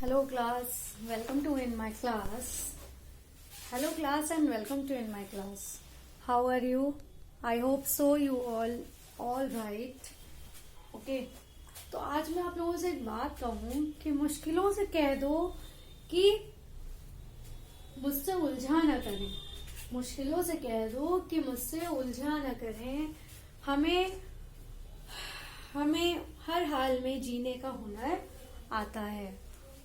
Hello class, welcome to in my class. Hello class and welcome to in my class. How are you? I hope so you all right. Okay. तो आज मैं आप लोगों से एक बात कहूँ कि मुश्किलों से कह दो कि मुझसे उलझा न करें। मुश्किलों से कह दो कि मुझसे उलझा न करें। हमें हर हाल में जीने का हुनर आता है।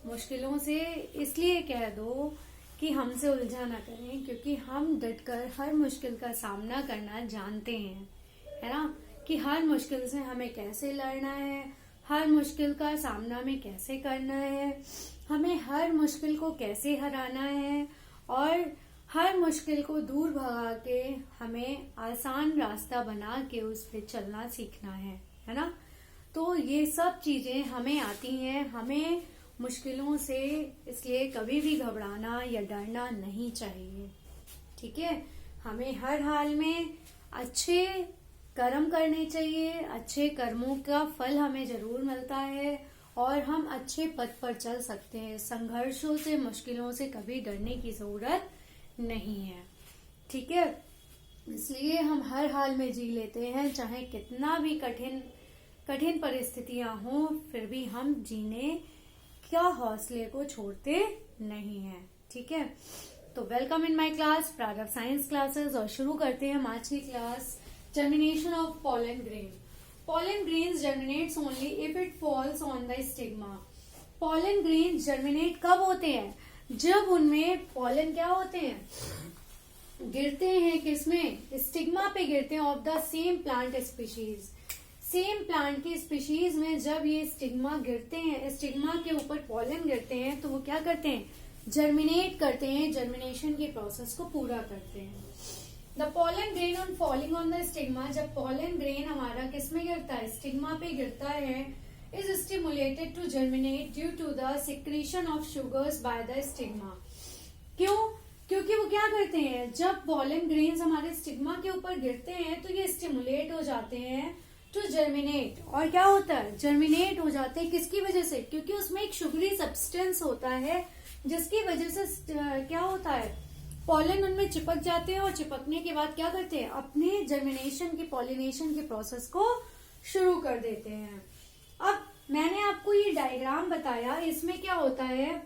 मुश्किलों से इसलिए कह दो कि हमसे उलझा ना करें, क्योंकि हम डटकर हर मुश्किल का सामना करना जानते हैं, है ना। कि हर मुश्किल से हमें कैसे लड़ना है, हर मुश्किल का सामना में कैसे करना है, हमें हर मुश्किल को कैसे हराना है और हर मुश्किल को दूर भगा के हमें आसान रास्ता बना के उस पे चलना सीखना है ना। तो ये सब चीजें हमें आती हैं। हमें मुश्किलों से इसलिए कभी भी घबराना या डरना नहीं चाहिए, ठीक है। हमें हर हाल में अच्छे कर्म करने चाहिए। अच्छे कर्मों का फल हमें जरूर मिलता है और हम अच्छे पथ पर चल सकते हैं। संघर्षों से, मुश्किलों से कभी डरने की जरूरत नहीं है, ठीक है। इसलिए हम हर हाल में जी लेते हैं, चाहे कितना भी कठिन परिस्थितियां हों, फिर भी हम जीने क्या हौसले को छोड़ते नहीं है, ठीक है। तो वेलकम इन माय क्लास प्रारंभ साइंस क्लासेस। और शुरू करते हैं हम आज की class. Germination of pollen grain. Pollen grains germinates only if it falls on the stigma. Pollen grain germinate कब होते हैं? जब उनमें पॉलन क्या होते हैं, गिरते हैं। किसमें? स्टिग्मा पे गिरते हैं of the same plant species. Same plant की स्पीशीज में जब ये स्टिग्मा गिरते हैं, स्टिग्मा के ऊपर पॉलन गिरते हैं, तो वो क्या करते हैं? जर्मिनेट करते हैं, जर्मिनेशन के प्रोसेस को पूरा करते हैं। The pollen grain on falling on the stigma. जब पॉलन ग्रेन हमारा किसमें गिरता है? स्टिग्मा पे गिरता है। Is stimulated to germinate due to the secretion of sugars by the stigma. क्यों? क्योंकि वो क्या करते हैं, जब पॉलन ग्रेन्स हमारे स्टिग्मा के ऊपर गिरते हैं तो ये स्टिमुलेट हो जाते हैं टू जर्मिनेट। और क्या होता है? जर्मिनेट हो जाते हैं। किसकी वजह से? क्योंकि उसमें एक शुगरी सब्सटेंस होता है, जिसकी वजह से क्या होता है, पॉलन उनमें चिपक जाते हैं और चिपकने के बाद क्या करते हैं, अपने जर्मिनेशन की, पॉलिनेशन के प्रोसेस को शुरू कर देते हैं। अब मैंने आपको ये डायग्राम बताया, इसमें क्या होता है,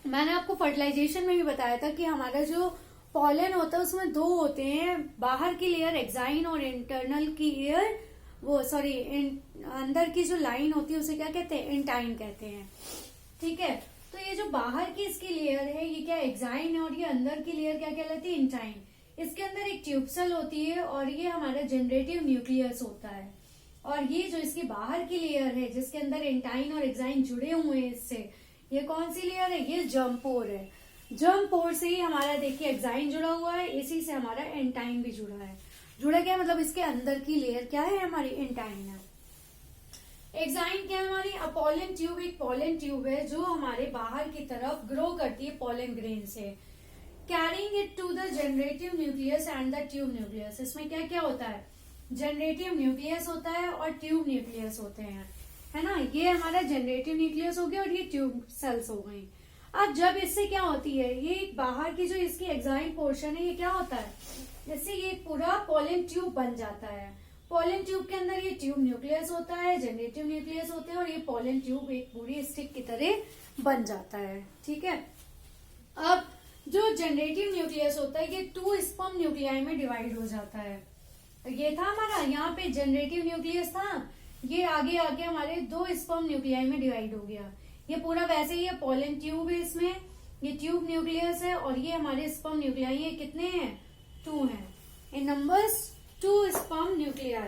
मैंने आपको फर्टिलाइजेशन में भी बताया था कि हमारा जो पॉलन होता है उसमें दो होते हैं, बाहर की लेयर एक्साइन और इंटरनल की लेयर अंदर की जो लाइन होती है उसे क्या कहते हैं? इंटाइन कहते हैं, ठीक है। तो ये जो बाहर की इसकी लेयर है ये क्या एक्साइन है और ये अंदर की लेयर क्या कहलाती है? इंटाइन। इसके अंदर एक ट्यूब सेल होती है और ये हमारा जनरेटिव न्यूक्लियस होता है। और ये जो इसकी बाहर की लेयर है जिसके अंदर इंटाइन और एक्साइन जुड़े हुए हैं इससे, ये कौन सी लेयर है? ये जर्म पोर है। जर्म पोर से ही हमारा देखिए एक्साइन जुड़ा हुआ है, इसी से हमारा एंटाइन भी जुड़ा है। जुड़ा क्या मतलब? इसके अंदर की लेयर क्या है हमारी? एंटाइन है। एक्साइन क्या है हमारी? पॉलन ट्यूब एक पॉलन ट्यूब है जो हमारे बाहर की तरफ ग्रो करती है पॉलन ग्रेन से, carrying it to the generative nucleus and the tube nucleus. इसमें क्या क्या होता है? जनरेटिव न्यूक्लियस होता है और ट्यूब न्यूक्लियस होते हैं, है ना। ये हमारा जनरेटिव न्यूक्लियस हो गया और ये ट्यूब सेल्स हो गई। अब जब इससे क्या होती है, ये बाहर की जो इसकी एक्साइन पोर्शन है ये क्या होता है, इससे ये पूरा पॉलन ट्यूब बन जाता है। पॉलन ट्यूब के अंदर ये ट्यूब न्यूक्लियस होता है, जनरेटिव न्यूक्लियस होते हैं और ये पॉलन ट्यूब एक पूरी स्टिक की तरह बन जाता है, ठीक है। अब जो जनरेटिव न्यूक्लियस होता है ये 2 स्पर्म न्यूक्लियाई में डिवाइड हो जाता है। ये था हमारा, यहाँ पे जनरेटिव न्यूक्लियस था, ये आगे आगे हमारे 2 स्पर्म न्यूक्लियाई में डिवाइड हो गया। ये पूरा वैसे ही है, पॉलन ट्यूब है, इसमें ये ट्यूब न्यूक्लियस है और ये हमारे स्पर्म न्यूक्लियाई है। कितने हैं? 2 हैं। इन numbers 2 sperm nuclei.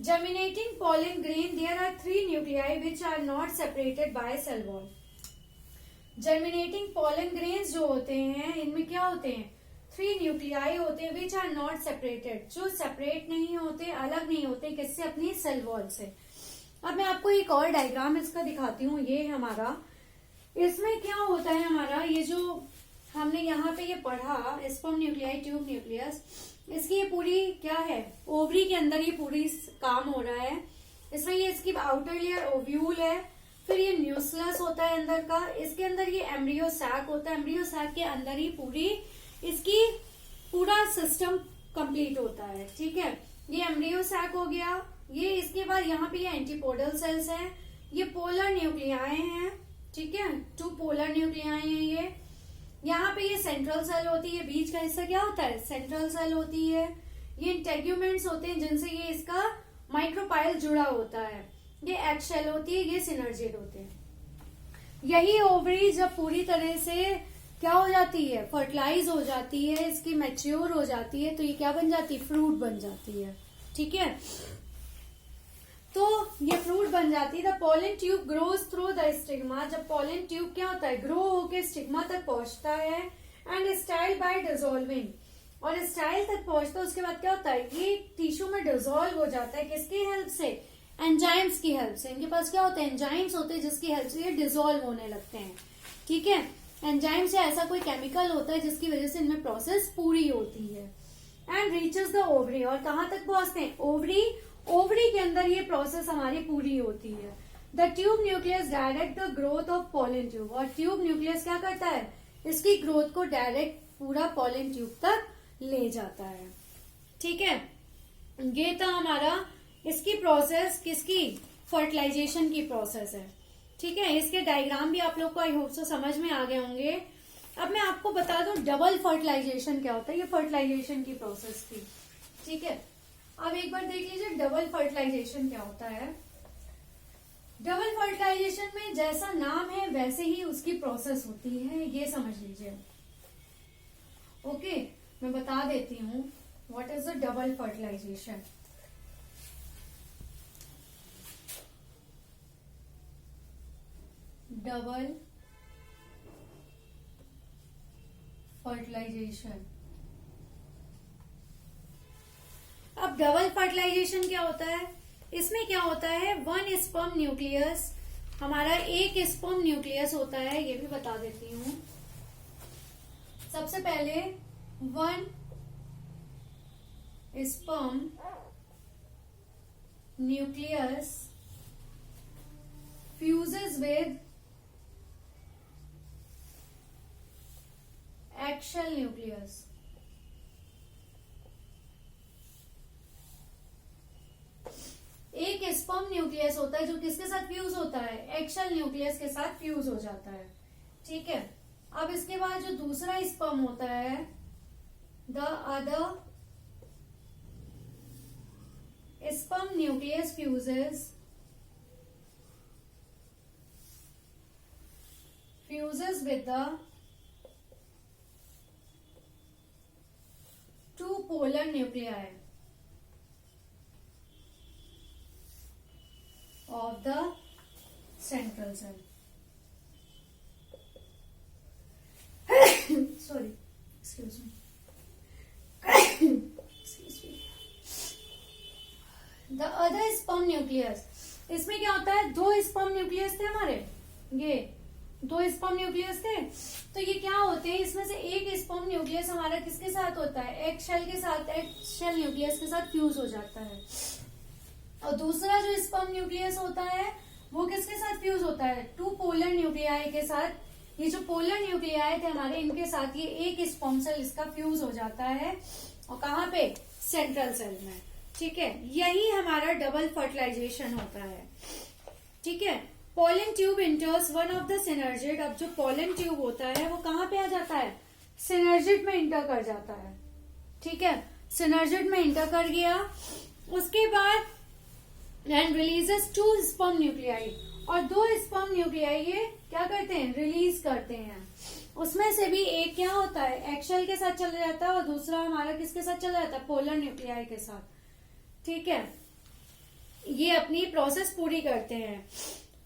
Germinating pollen grain, there are 3 nuclei which are not separated by cell wall. Germinating pollen grains जो होते हैं इनमें क्या होते हैं? 3 nuclei होते हैं which are not separated, जो सेपरेट नहीं होते, अलग नहीं होते किससे? अपनी सेल वॉल से। अब मैं आपको एक और डायग्राम इसका दिखाती हूँ। ये हमारा, इसमें क्या होता है हमारा, ये जो हमने यहाँ पे ये पढ़ा स्पर्म न्यूक्लियाई, ट्यूब न्यूक्लियस, इसकी ये पूरी क्या है, ओवरी के अंदर ये पूरी काम हो रहा है। इसमें ये इसकी आउटर लेयर ओव्यूल है, फिर फिर ये न्यूक्लियस होता है अंदर का, इसके अंदर ये एम्ब्रियो सैक होता है, एम्ब्रियो सैक के अंदर ही इसकी पूरा सिस्टम कंप्लीट होता है। ठीक है, ये एम्ब्रियो सैक हो गया। ये इसके बाद यहाँ पे ये एंटीपोडल सेल्स हैं, ये पोलर न्यूक्लियाई हैं। ठीक है, 2 पोलर न्यूक्लियाई हैं ये। यहाँ पे ये सेंट्रल सेल होती है, बीच का हिस्सा क्या होता है, सेंट्रल सेल होती है। ये इंटेग्यूमेंट्स होते हैं जिनसे ये इसका माइक्रोपाइल जुड़ा होता है। ये एग शेल होती है, ये सिनर्जिड होते हैं। यही ओवरी जब पूरी तरह से क्या हो जाती है, फर्टिलाइज हो जाती है, इसकी मैच्योर हो जाती है, तो ये क्या बन जाती है, फ्रूट बन जाती है। ठीक है, तो ये फ्रूट बन जाती है। The pollen tube grows through the stigma. जब पोलन ट्यूब क्या होता है, ग्रो होके स्टिग्मा तक पहुंचता है एंड स्टाइल बाय डिसॉल्विंग, और स्टाइल तक पहुंचता है उसके बाद क्या होता है, ये टिश्यू में डिसॉल्व हो जाता है। किसकी हेल्प से, एंजाइम्स की हेल्प से। इनके पास क्या होते हैं, एंजाइम्स होते हैं जिसकी हेल्प से ये डिसॉल्व होने लगते हैं। ठीक है, एंजाइम से ऐसा कोई केमिकल होता है जिसकी वजह से इनमें प्रोसेस पूरी होती है। एंड रीचेस द ओवरी, और कहां तक पहुंचते हैं, ओवरी। ओवरी के अंदर ये प्रोसेस हमारी पूरी होती है। The tube nucleus direct the growth of pollen tube, और ट्यूब न्यूक्लियस क्या करता है, इसकी ग्रोथ को डायरेक्ट पूरा पोलन ट्यूब तक ले जाता है। ठीक है, ये था हमारा इसकी प्रोसेस, किसकी, फर्टिलाइजेशन की प्रोसेस है। ठीक है, इसके डायग्राम भी आप लोग को आई होप सो समझ में आ गए होंगे। अब मैं आपको बता दूं डबल फर्टिलाइजेशन क्या होता है, ये फर्टिलाइजेशन की प्रोसेस थी। ठीक है, अब एक बार देख लीजिए डबल फर्टिलाइजेशन क्या होता है। डबल फर्टिलाइजेशन में जैसा नाम है वैसे ही उसकी प्रोसेस होती है, ये समझ लीजिए। ओके, मैं बता देती हूँ what is the double fertilization. Double fertilization, अब डबल फर्टिलाइजेशन क्या होता है, इसमें क्या होता है, 1 स्पर्म न्यूक्लियस, हमारा एक स्पर्म न्यूक्लियस होता है, ये भी बता देती हूँ। सबसे पहले 1 sperm nucleus fuses with egg cell nucleus. एक स्पर्म न्यूक्लियस होता है जो किसके साथ फ्यूज होता है, एक्शल न्यूक्लियस के साथ फ्यूज हो जाता है। ठीक है, अब इसके बाद जो दूसरा स्पर्म होता है, the other sperm nucleus fuses with the 2 polar nuclei of the central cell. Sorry, excuse me. The other sperm nucleus, इसमें क्या होता है, 2 स्पर्म न्यूक्लियस थे हमारे, ये 2 स्पर्म न्यूक्लियस थे, तो ये क्या होते हैं, इसमें से एक स्पर्म न्यूक्लियस हमारा किसके साथ होता है, एग शेल के साथ, एग शेल न्यूक्लियस के साथ फ्यूज हो जाता है। और दूसरा जो स्पर्म न्यूक्लियस होता है वो किसके साथ फ्यूज होता है, 2 पोलर न्यूक्लियाई के साथ। ये जो पोलर न्यूक्लियाई थे हमारे, इनके साथ ये एक स्पर्म सेल इसका फ्यूज हो जाता है, और कहाँ पे, सेंट्रल सेल में। ठीक है, यही हमारा डबल फर्टिलाइजेशन होता है। ठीक है, pollen tube इंटर्स one of the synergid. अब जो पोलन ट्यूब होता है वो कहाँ पे आ जाता है, सिनर्जिड में इंटर कर जाता है। ठीक है, सिनर्जिड में इंटर कर गया, उसके बाद एंड रिलीजेस 2 स्पर्म न्यूक्लियाई, और 2 स्पर्म न्यूक्लियाई ये क्या करते हैं, रिलीज करते हैं। उसमें से भी एक क्या होता है, एक्शेल के साथ चला जाता है, और दूसरा हमारा किसके साथ चला जाता है, पोलर न्यूक्लियाई के साथ। ठीक है, ये अपनी प्रोसेस पूरी करते हैं।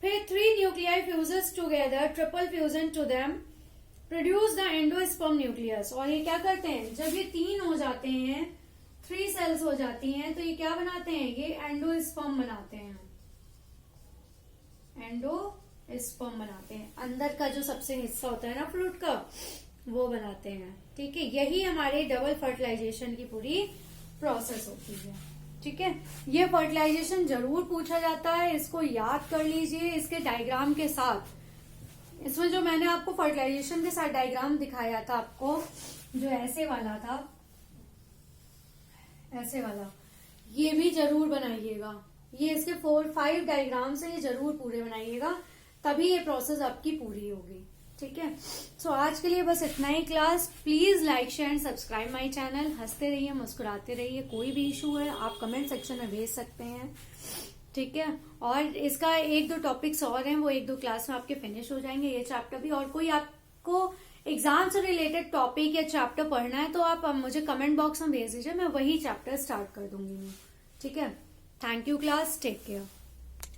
फिर 3 nuclei fuses together, triple fusion to them produce the endosperm nucleus. और ये क्या करते हैं, जब ये 3 हो जाते हैं, 3 सेल्स हो जाती हैं, तो ये क्या बनाते हैं, ये एंडोस्पर्म बनाते हैं, एंडोस्पर्म बनाते हैं। अंदर का जो सबसे हिस्सा होता है ना फ्रूट का, वो बनाते हैं। ठीक है, यही हमारे डबल फर्टिलाइजेशन की पूरी प्रोसेस होती है। ठीक है, ये फर्टिलाइजेशन जरूर पूछा जाता है, इसको याद कर लीजिए इसके डायग्राम के साथ। इसमें जो मैंने आपको फर्टिलाइजेशन के साथ डायग्राम दिखाया था आपको, जो ऐसे वाला था, ऐसे वाला, ये भी जरूर बनाइएगा। ये इसके 4-5 डायग्राम्स है, ये जरूर पूरे बनाइएगा, तभी ये प्रोसेस आपकी पूरी होगी। ठीक है, सो आज के लिए बस इतना ही class. Please like share and subscribe my channel. हंसते रहिए, मुस्कुराते रहिए। कोई भी इशू है आप कमेंट सेक्शन में भेज सकते हैं। ठीक है, और इसका 1-2 टॉपिक्स और हैं, वो 1-2 क्लास में आपके फिनिश हो जाएंगे, ये चैप्टर भी। और कोई आपको एग्जाम से रिलेटेड टॉपिक या चैप्टर पढ़ना है तो आप मुझे कमेंट बॉक्स में भेज दीजिए, मैं वही चैप्टर स्टार्ट कर दूंगी मैं। ठीक है, thank you class, take care.